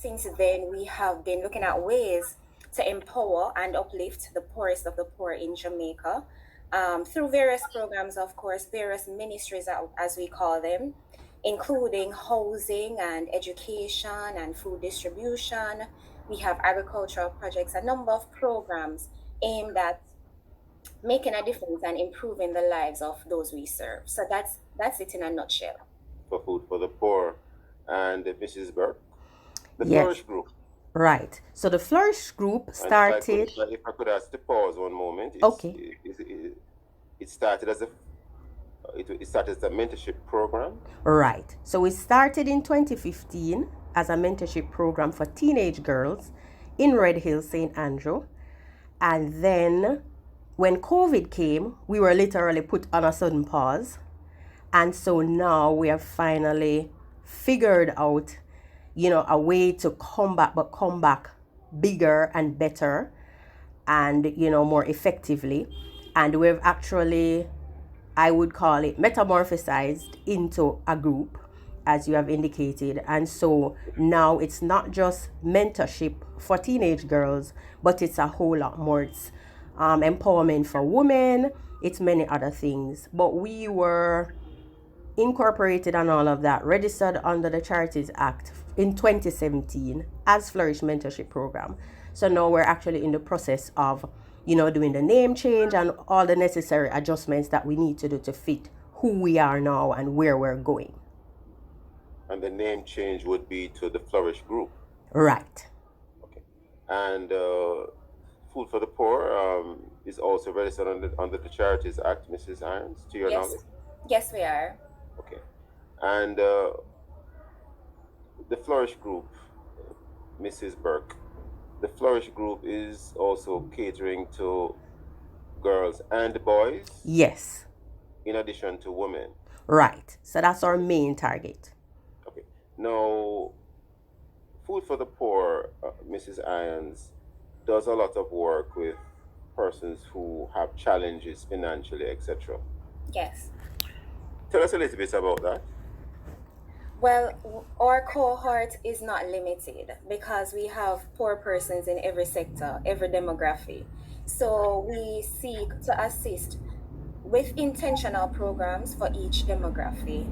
Since then, we have been looking at ways to empower and uplift the poorest of the poor in Jamaica through various programs, of course, various ministries, as we call them, including housing and education and food distribution. We have agricultural projects, a number of programs aimed at making a difference and improving the lives of those we serve. So that's it in a nutshell. For food for the poor. And Mrs. Burke, the Yes, Flourish Group. right. So the Flourish Group And started. if I could ask to pause one moment, Okay, it started as it started as a mentorship program. right. So we started in 2015 as a mentorship program for teenage girls in Red Hill, St. Andrew. And then when COVID came, we were literally put on a sudden pause. And so now we have finally figured out, a way to come back, but come back bigger and better and, more effectively. And we've actually, I would call it, metamorphosized into a group, as you have indicated. And so now it's not just mentorship for teenage girls, but it's a whole lot more. It's empowerment for women, it's many other things. But we were incorporated and all of that, registered under the Charities Act in 2017 as Flourish Mentorship Program. So now we're actually in the process of, doing the name change and all the necessary adjustments that we need to do to fit who we are now and where we're going. And the name change would be to the Flourish Group. Right. Okay. And Food for the Poor is also registered under the Charities Act, Mrs. Irons, to your knowledge? Yes, we are. Okay. And the Flourish Group, Mrs. Burke, the Flourish Group is also catering to girls and boys? Yes. In addition to women? Right. So that's our main target. Okay. Now, Food for the Poor, Mrs. Irons, does a lot of work with persons who have challenges financially, etc. Yes. Tell us a little bit about that. Well, our cohort is not limited because we have poor persons in every sector, every demography. So we seek to assist with intentional programs for each demography.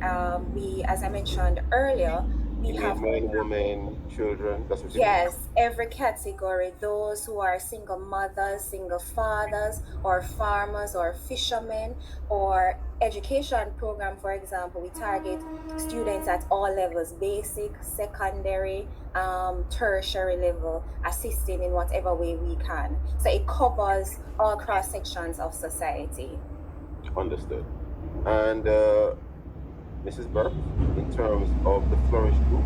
As I mentioned earlier, we have men, women, children. That's what you mean? Yes, every category, those who are single mothers, single fathers, or farmers, or fishermen, or education program, for example, we target students at all levels, basic, secondary, tertiary level, assisting in whatever way we can. So it covers all cross sections of society. Understood. And Mrs. Burke, in terms of the Flourish Group,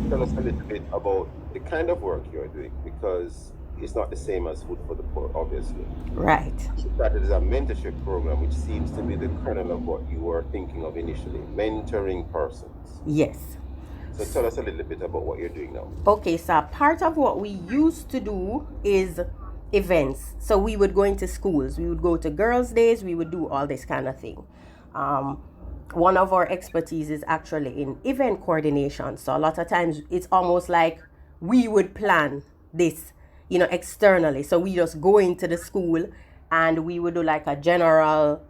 tell us a little bit about the kind of work you're doing, because it's not the same as Food for the Poor, obviously. Right. You started as a mentorship program, which seems to be the kernel of what you were thinking of initially, mentoring persons. Yes. So tell us a little bit about what you're doing now. Okay, so part of what we used to do is events. So we would go into schools, we would go to girls' days, we would do all this kind of thing. One of our expertise is actually in event coordination. So a lot of times it's almost like we would plan this, externally. So we just go into the school and we would do like a general,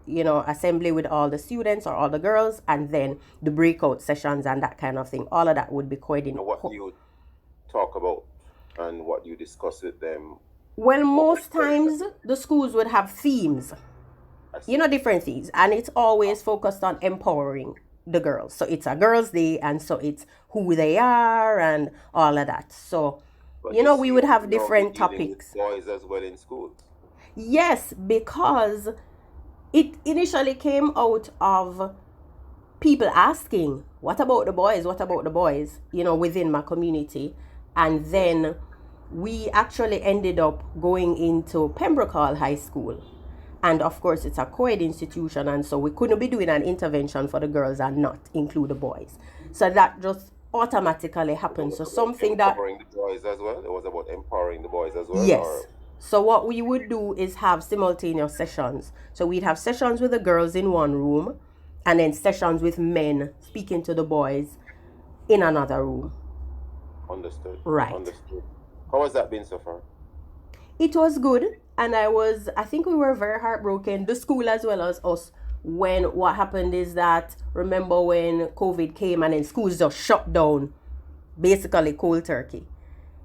assembly with all the students or all the girls, and then the breakout sessions and that kind of thing. All of that would be coordinated. What do you talk about and what you discuss with them? Well, most times the schools would have themes, different things, and it's always focused on empowering the girls. So it's a girls' day, and so it's who they are and all of that. So, we would have different topics. Boys as well in schools. Yes, because it initially came out of people asking, what about the boys? What about the boys? Within my community. And then we actually ended up going into Pembroke Hall High School. And of course, it's a co-ed institution. And so we couldn't be doing an intervention for the girls and not include the boys. So that just automatically happened. So something that... Empowering the boys as well? It was about empowering the boys as well? Yes. So what we would do is have simultaneous sessions. So we'd have sessions with the girls in one room, and then sessions with men speaking to the boys in another room. Understood. Right. Understood. How has that been so far? It was good, and I think we were very heartbroken, the school as well as us, when what happened is that, remember when COVID came and then schools just shut down, basically cold turkey.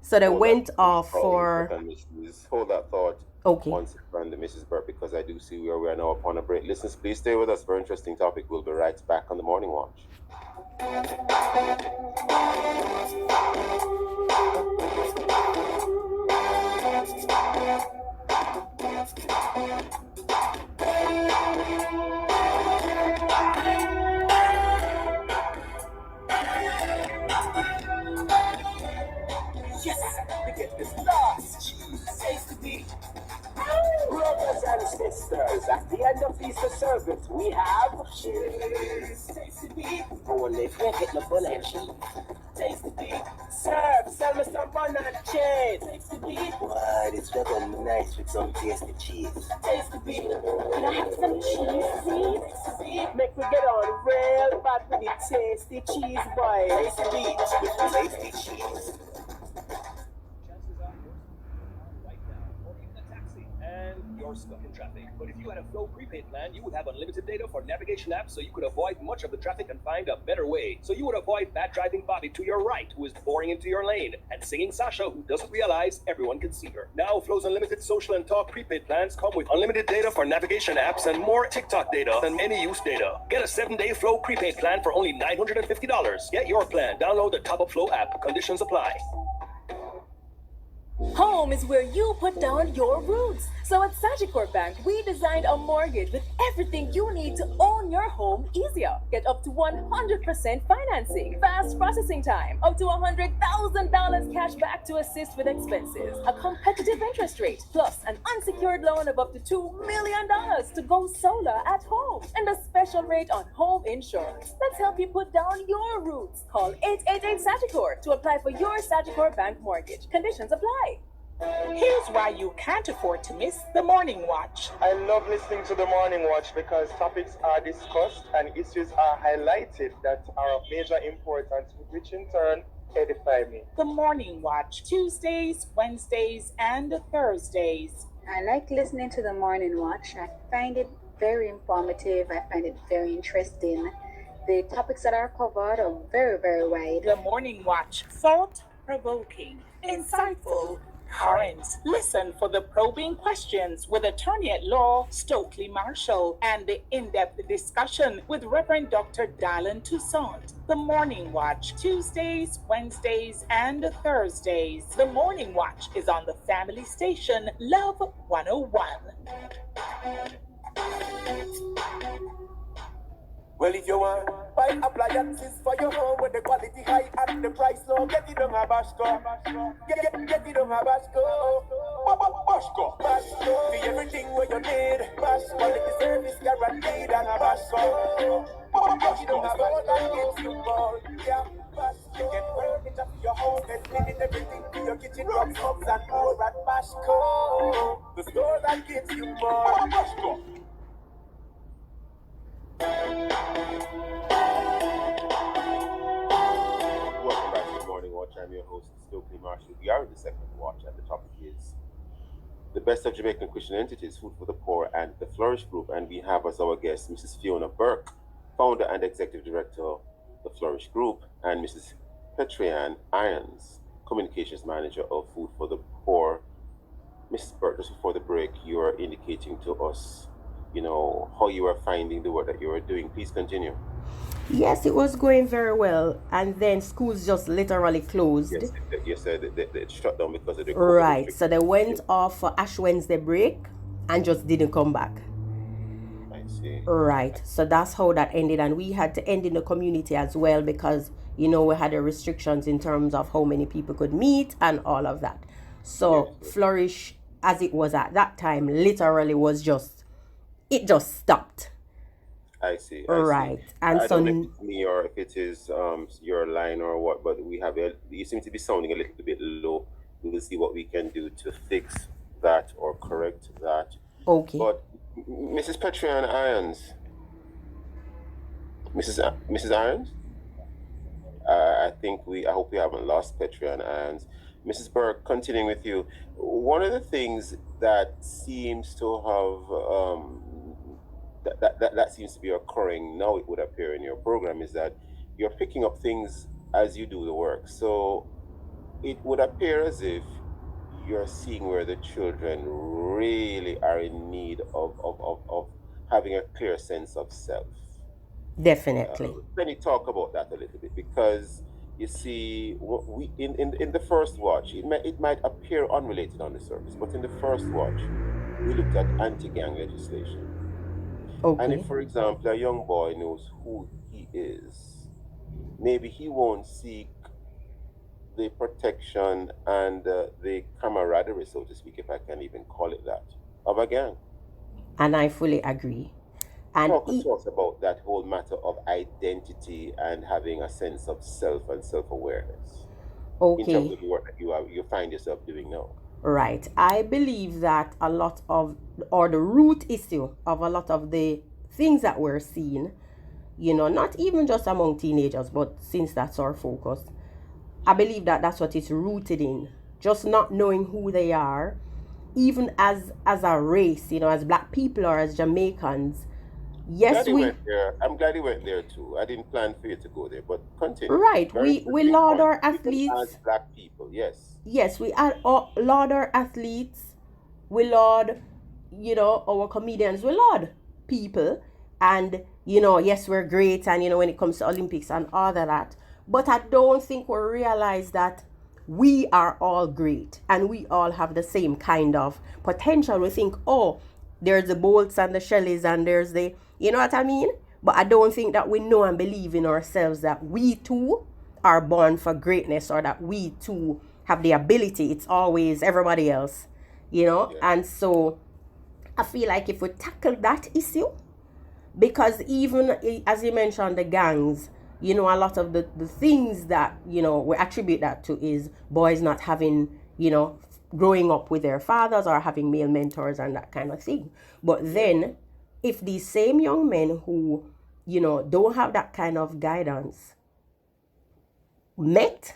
So they Hold went that off thought one for, second, hold that thought okay. one second, Mrs. Burke, because I do see we are now upon a break. Listeners, please stay with us. Very interesting topic. We'll be right back on the Morning Watch. Yes, we get this last cheese. Taste the beat. Brothers and sisters, at the end of these service, we have cheese. Taste the beat. Only can't get no bun and cheese. Taste the beat. Serve, sell me some bun and cheese. Taste the beat. What is rather nice with some tasty cheese. Taste the beat. Can I have some cheese, please? Taste the beat. Make me get on real bad with the tasty cheese, boy. Taste the beat with the tasty cheese. You're stuck in traffic. But if you had a Flow prepaid plan, you would have unlimited data for navigation apps, so you could avoid much of the traffic and find a better way. So you would avoid bad driving Bobby to your right, who is boring into your lane, and singing Sasha, who doesn't realize everyone can see her. Now, Flow's unlimited social and talk prepaid plans come with unlimited data for navigation apps and more TikTok data than any use data. Get a 7-day Flow prepaid plan for only $950. Get your plan. Download the Top Up Flow app. Conditions apply. Home is where you put down your roots. So at Sagicor Bank, we designed a mortgage with everything you need to own your home easier. Get up to 100% financing, fast processing time, up to $100,000 cash back to assist with expenses, a competitive interest rate, plus an unsecured loan of up to $2 million to go solar at home, and a special rate on home insurance. Let's help you put down your roots. Call 888 Sagicor to apply for your Sagicor Bank mortgage. Conditions apply. Here's why you can't afford to miss the Morning Watch. I love listening to the Morning Watch because topics are discussed and issues are highlighted that are of major importance, which in turn edify me. The Morning Watch, Tuesdays, Wednesdays, and Thursdays. I like listening to the Morning Watch. I find it very informative. I find it very interesting. The topics that are covered are very, very wide. The Morning Watch, thought-provoking, insightful, current. Listen for the probing questions with Attorney at Law Stokeley Marshall and the in-depth discussion with Reverend Dr. Dylan Toussaint. The Morning Watch, Tuesdays, Wednesdays, and Thursdays. The Morning Watch is on the family station Love 101. Well, if you want, buy appliances for your home with the quality high and the price low. Get it on a Bashco. Get it on a Bashco. Bashco. Bashco. For everything where you need. Bashco. Quality service guaranteed on a Bashco. Get it on a Bashco that gives you more. Yeah. Bashco. You get furniture for your home and cleaning everything for your kitchen, rocks, hubs, and more at Bashco. The store that gives you more. Bashco. Welcome back to the Morning Watch. I'm your host, Stokeley Marshall. We are in the second watch, and the topic is the best of Jamaican Christian entities, food for the poor, and the Flourish Group. And we have as our guest Mrs. Fiona Burke, founder and executive director of the Flourish Group, and Mrs. Petrianne Irons, communications manager of Food for the Poor. Mrs. Burke, just before the break, you are indicating to us, how you are finding the work that you are doing. Please continue. Yes, it was going very well, and then schools just literally closed. Yes, you said they shut down because of the COVID. Right, so they went off for Ash Wednesday break and just didn't come back. I see. Right, so that's how that ended, and we had to end in the community as well because, we had the restrictions in terms of how many people could meet and all of that. So yes. Flourish, as it was at that time, literally was just stopped. I see. Right. See. And I don't know if it's me or if it is your line or what, but you seem to be sounding a little bit low. We will see what we can do to fix that or correct that. Okay. But Mrs. Petrianne Irons, Mrs. Irons, I hope we haven't lost Petria and Anne's. Mrs. Burke, continuing with you, one of the things that seems to have that seems to be occurring now, it would appear in your program, is that you're picking up things as you do the work. So it would appear as if you're seeing where the children really are in need of having a clear sense of self. Definitely. Let me talk about that a little bit, because you see, we in the first watch, it might appear unrelated on the surface, but in the first watch, we looked at anti-gang legislation. Okay. And if, for example, a young boy knows who he is, maybe he won't seek the protection and the camaraderie, so to speak, if I can even call it that, of a gang. And I fully agree. And Talk to us about that whole matter of identity and having a sense of self and self-awareness. In terms okay. of the work that you find yourself doing now. Right. I believe that a lot of, or the root issue of a lot of the things that we're seeing, not even just among teenagers, but since that's our focus, I believe that that's what it's rooted in. Just not knowing who they are, even as a race, as Black people or as Jamaicans. Yes, I'm glad you went there too. I didn't plan for you to go there, but continue. Right. We laud our Even athletes. as Black people, yes. Yes, we laud our athletes. We laud, our comedians. We laud people. And, yes, we're great. And, when it comes to Olympics and all of that. But I don't think we realize that we are all great. And we all have the same kind of potential. We think, oh, there's the Bolts and the Shelleys and there's the, you know what I mean? But I don't think that we know and believe in ourselves that we too are born for greatness, or that we too have the ability. It's always everybody else, Yeah. And so I feel like if we tackle that issue, because even as you mentioned, the gangs, a lot of the things that, we attribute that to is boys not having, growing up with their fathers or having male mentors and that kind of thing. But then if these same young men who, don't have that kind of guidance met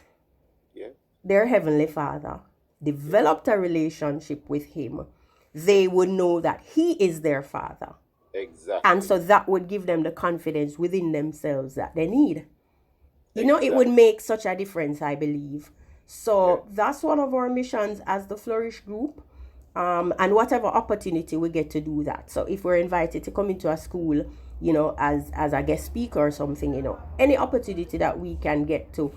their Heavenly Father, developed a relationship with Him, they would know that He is their Father. Exactly. And so that would give them the confidence within themselves that they need. It would make such a difference, I believe. So that's one of our missions as the Flourish Group. And whatever opportunity we get to do that. So if we're invited to come into a school, as a guest speaker or something, any opportunity that we can get to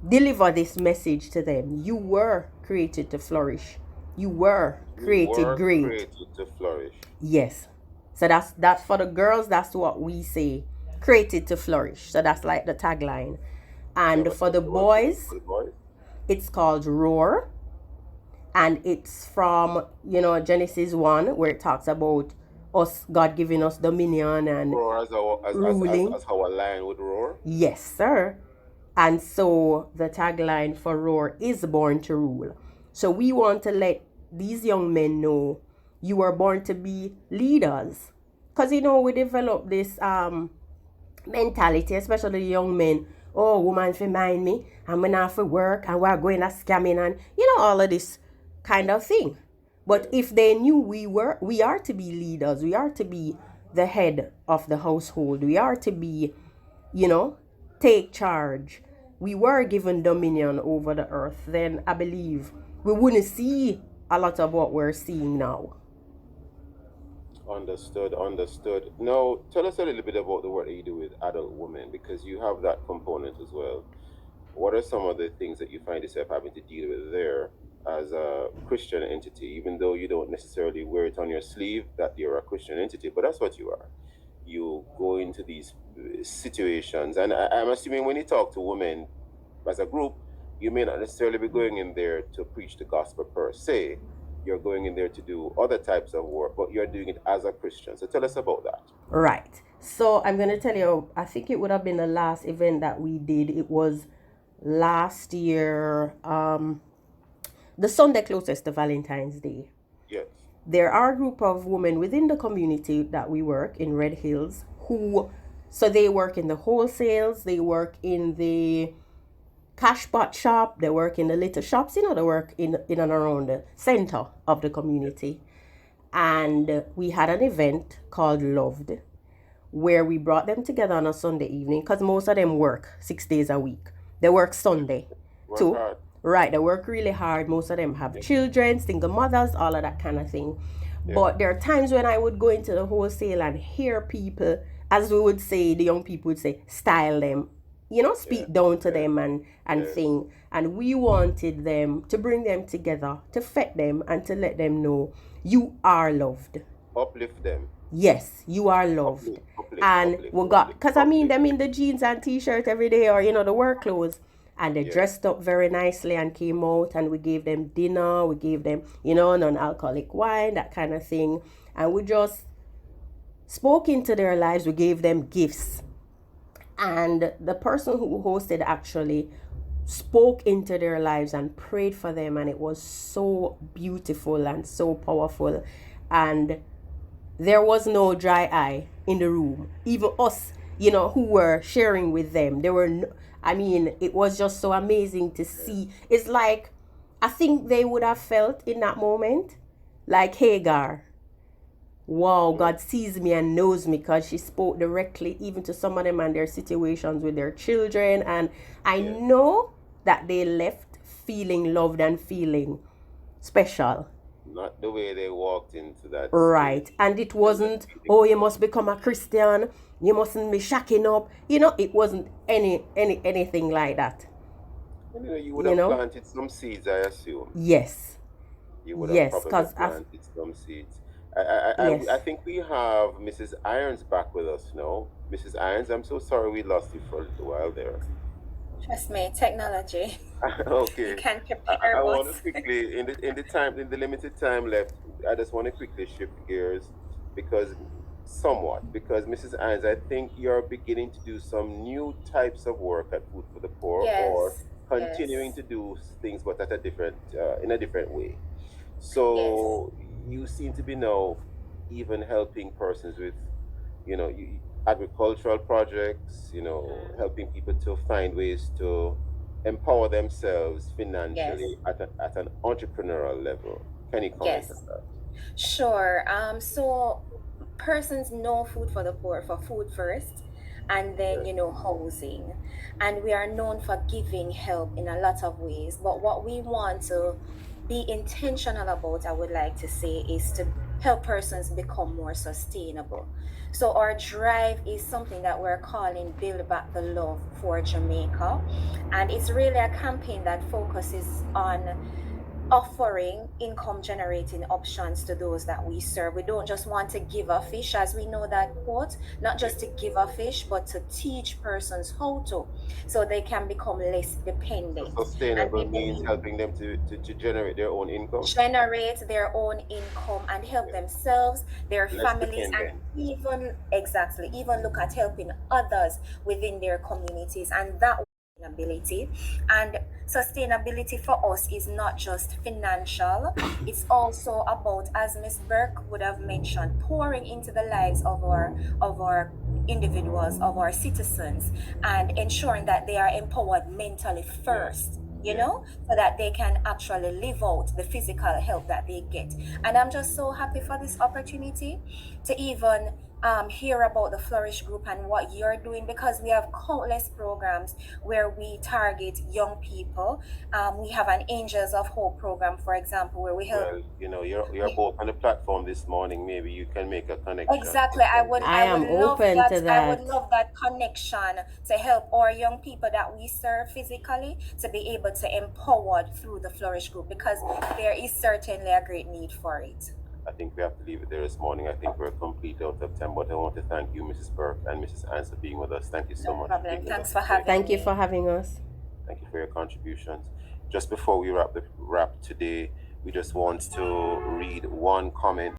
deliver this message to them. You were created to flourish. You were created great. Created to flourish. Yes. So that's for the girls, that's what we say. Created to flourish. So that's like the tagline. And for the boys, it's called Roar. And it's from, Genesis 1, where it talks about us, God giving us dominion and roar ruling. As how a lion would roar? Yes, sir. And so the tagline for Roar is born to rule. So we want to let these young men know you were born to be leaders. Because, we develop this mentality, especially young men. Oh, woman for mind me, I'm going to have to work, and we're going to scamming, and, all of this kind of thing. But if they knew we are to be leaders, we are to be the head of the household, we are to be, take charge, we were given dominion over the earth, then I believe we wouldn't see a lot of what we're seeing now. Understood. Now, tell us a little bit about the work that you do with adult women, because you have that component as well. What are some of the things that you find yourself having to deal with there as a Christian entity, even though you don't necessarily wear it on your sleeve that you're a Christian entity, but that's what you are. You go into these situations, and I'm assuming when you talk to women as a group, you may not necessarily be going in there to preach the gospel per se. You're going in there to do other types of work, but you're doing it as a Christian. So tell us about that. Right. So I'm going to tell you, I think it would have been the last event that we did. It was last year, the Sunday closest to Valentine's Day. Yes. There are a group of women within the community that we work in Red Hills who So they work in the wholesales, they work in the cash pot shop, they work in the little shops, they work in and around the center of the community. And we had an event called Loved, where we brought them together on a Sunday evening, because most of them work 6 days a week. They work Sunday too. hard. Right, they work really hard. Most of them have children, single mothers, all of that kind of thing. But there are times when I would go into the wholesale and hear people, as we would say, the young people would say, style them, speak down to them and thing. And we wanted them to bring them together, to fet them and to let them know you are loved. Uplift them. Yes, you are loved. We got, because I mean them in the jeans and t-shirt every day, or the work clothes, and they dressed up very nicely and came out, and we gave them dinner, we gave them non-alcoholic wine, that kind of thing, and we just spoke into their lives. We gave them gifts, and the person who hosted actually spoke into their lives and prayed for them, and it was so beautiful and so powerful. And there was no dry eye in the room. Even us, who were sharing with them, it was just so amazing to see. It's like, I think they would have felt in that moment like Hagar. Wow, God sees me and knows me, because she spoke directly even to some of them and their situations with their children. And I know that they left feeling loved and feeling special. Not the way they walked into that. Right. Space. And it wasn't, oh, you must become a Christian, you mustn't be shacking up. It wasn't anything like that. You would have planted some seeds, I assume. Yes. You would have probably planted some seeds. I think we have Mrs. Irons back with us now. Mrs. Irons, I'm so sorry we lost you for a little while there. Trust me, technology. Okay. You can prepare I want to quickly, in the limited time left, I just want to quickly shift gears because Mrs. Irons, I think you're beginning to do some new types of work at Food for the Poor, or continuing to do things, but at a different, in a different way. So you seem to be now even helping persons with, agricultural projects, helping people to find ways to empower themselves financially at an entrepreneurial level. Can you comment on that? Sure. So persons know Food for the Poor for food first, and then housing, and we are known for giving help in a lot of ways. But what we want to be intentional about, I would like to say, is to help persons become more sustainable. So our drive is something that we're calling Build Back the Love for Jamaica, and it's really a campaign that focuses on offering income generating options to those that we serve. We don't just want to give a fish, as we know that quote, not just to give a fish, but to teach persons how to, so they can become less dependent. So sustainable means helping them to generate their own income. Generate their own income and help themselves, their families, and even look at helping others within their communities. And that sustainability for us is not just financial, it's also about, as Ms. Burke would have mentioned, pouring into the lives of our individuals, of our citizens, and ensuring that they are empowered mentally first, so that they can actually live out the physical help that they get. And I'm just so happy for this opportunity to even hear about the Flourish Group and what you're doing, because we have countless programs where we target young people. We have an Angels of Hope program, for example, where we help. Well, you're both on the platform this morning. Maybe you can make a connection. Exactly. I would love that. I would love that connection to help our young people that we serve physically to be able to empower through the Flourish Group, because there is certainly a great need for it. I think we have to leave it there this morning. I think we're completely out of time, but I want to thank you, Mrs. Burke and Mrs. Ann, for being with us. Thank you so much. Thanks for having me. Thank you for having us. Thank you for your contributions. Just before we wrap today, we just want to read one comment